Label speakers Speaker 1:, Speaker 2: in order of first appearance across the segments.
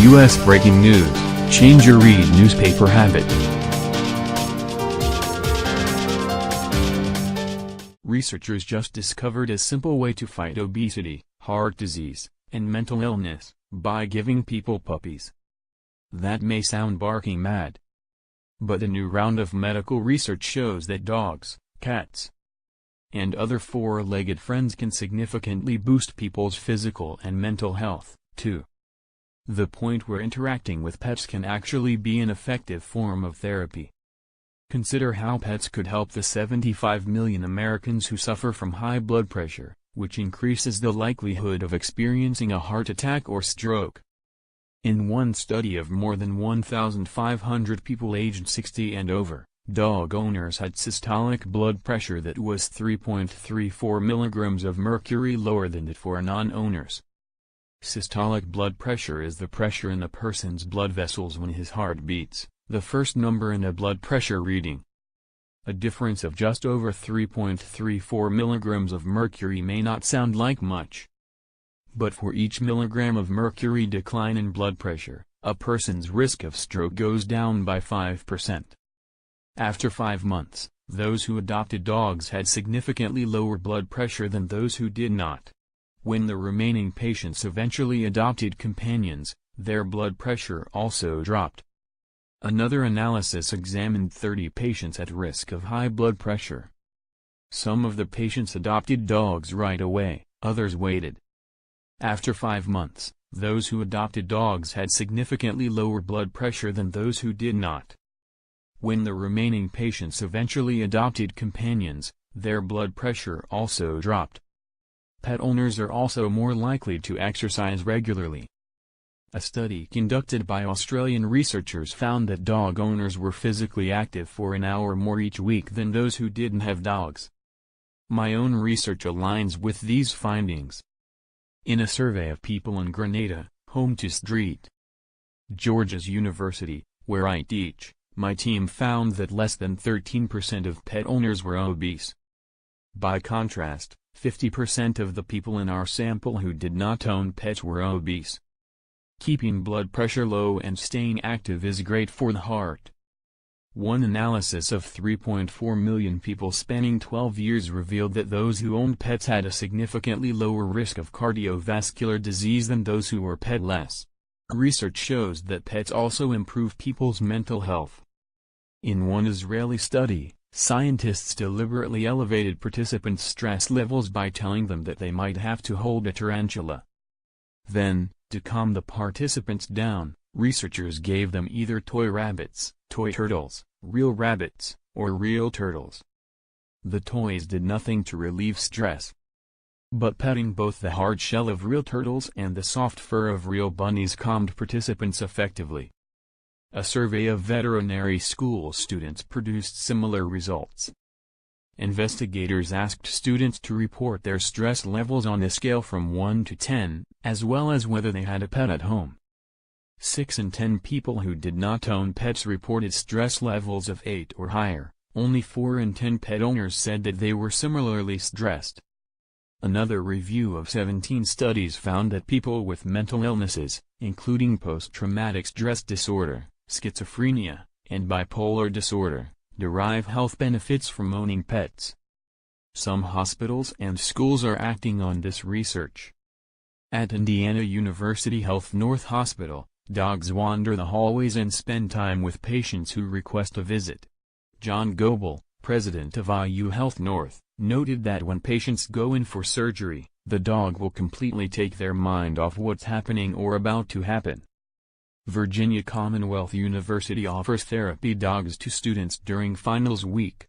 Speaker 1: U.S. breaking news, change your read newspaper habit. Researchers just discovered a simple way to fight obesity, heart disease, and mental illness, by giving people puppies. That may sound barking mad. But a new round of medical research shows that dogs, cats, and other four-legged friends can significantly boost people's physical and mental health, too. The point where interacting with pets can actually be an effective form of therapy. Consider how pets could help the 75 million Americans who suffer from high blood pressure, which increases the likelihood of experiencing a heart attack or stroke. In one study of more than 1,500 people aged 60 and over, dog owners had systolic blood pressure that was 3.34 milligrams of mercury lower than that for non-owners. Systolic blood pressure is the pressure in a person's blood vessels when his heart beats, the first number in a blood pressure reading. A difference of just over 3.34 milligrams of mercury may not sound like much. But for each milligram of mercury decline in blood pressure, a person's risk of stroke goes down by 5%. After 5 months, those who adopted dogs had significantly lower blood pressure than those who did not. When the remaining patients eventually adopted companions, their blood pressure also dropped. Another analysis examined 30 patients at risk of high blood pressure. Some of the patients adopted dogs right away, others waited. After 5 months, those who adopted dogs had significantly lower blood pressure than those who did not. When the remaining patients eventually adopted companions, their blood pressure also dropped. Pet owners are also more likely to exercise regularly. A study conducted by Australian researchers found that dog owners were physically active for an hour more each week than those who didn't have dogs. My own research aligns with these findings. In a survey of people in Grenada, home to St. George's University, where I teach, my team found that less than 13% of pet owners were obese. By contrast, 50% of the people in our sample who did not own pets were obese. Keeping blood pressure low and staying active is great for the heart. One analysis of 3.4 million people spanning 12 years revealed that those who owned pets had a significantly lower risk of cardiovascular disease than those who were petless. Research shows that pets also improve people's mental health. In one Israeli study, scientists deliberately elevated participants' stress levels by telling them that they might have to hold a tarantula. Then, to calm the participants down, researchers gave them either toy rabbits, toy turtles, real rabbits, or real turtles. The toys did nothing to relieve stress. But petting both the hard shell of real turtles and the soft fur of real bunnies calmed participants effectively. A survey of veterinary school students produced similar results. Investigators asked students to report their stress levels on a scale from 1 to 10, as well as whether they had a pet at home. 6 in 10 people who did not own pets reported stress levels of 8 or higher. Only 4 in 10 pet owners said that they were similarly stressed. Another review of 17 studies found that people with mental illnesses, including post-traumatic stress disorder, schizophrenia, and bipolar disorder, derive health benefits from owning pets. Some hospitals and schools are acting on this research. At Indiana University Health North Hospital, dogs wander the hallways and spend time with patients who request a visit. John Goebel, president of IU Health North, noted that when patients go in for surgery, the dog will completely take their mind off what's happening or about to happen. Virginia Commonwealth University offers therapy dogs to students during finals week.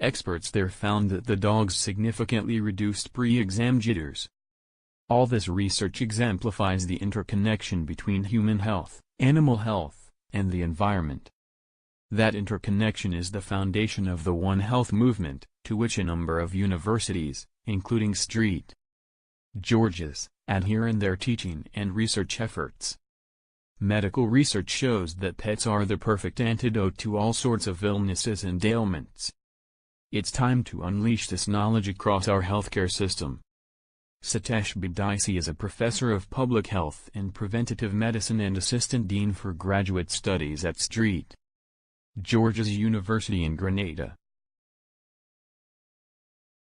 Speaker 1: Experts there found that the dogs significantly reduced pre-exam jitters. All this research exemplifies the interconnection between human health, animal health, and the environment. That interconnection is the foundation of the One Health movement, to which a number of universities, including St. George's, adhere in their teaching and research efforts. Medical research shows that pets are the perfect antidote to all sorts of illnesses and ailments. It's time to unleash this knowledge across our healthcare system. Satish Bedici is a professor of public health and preventative medicine and assistant dean for graduate studies at St. George's University in Grenada.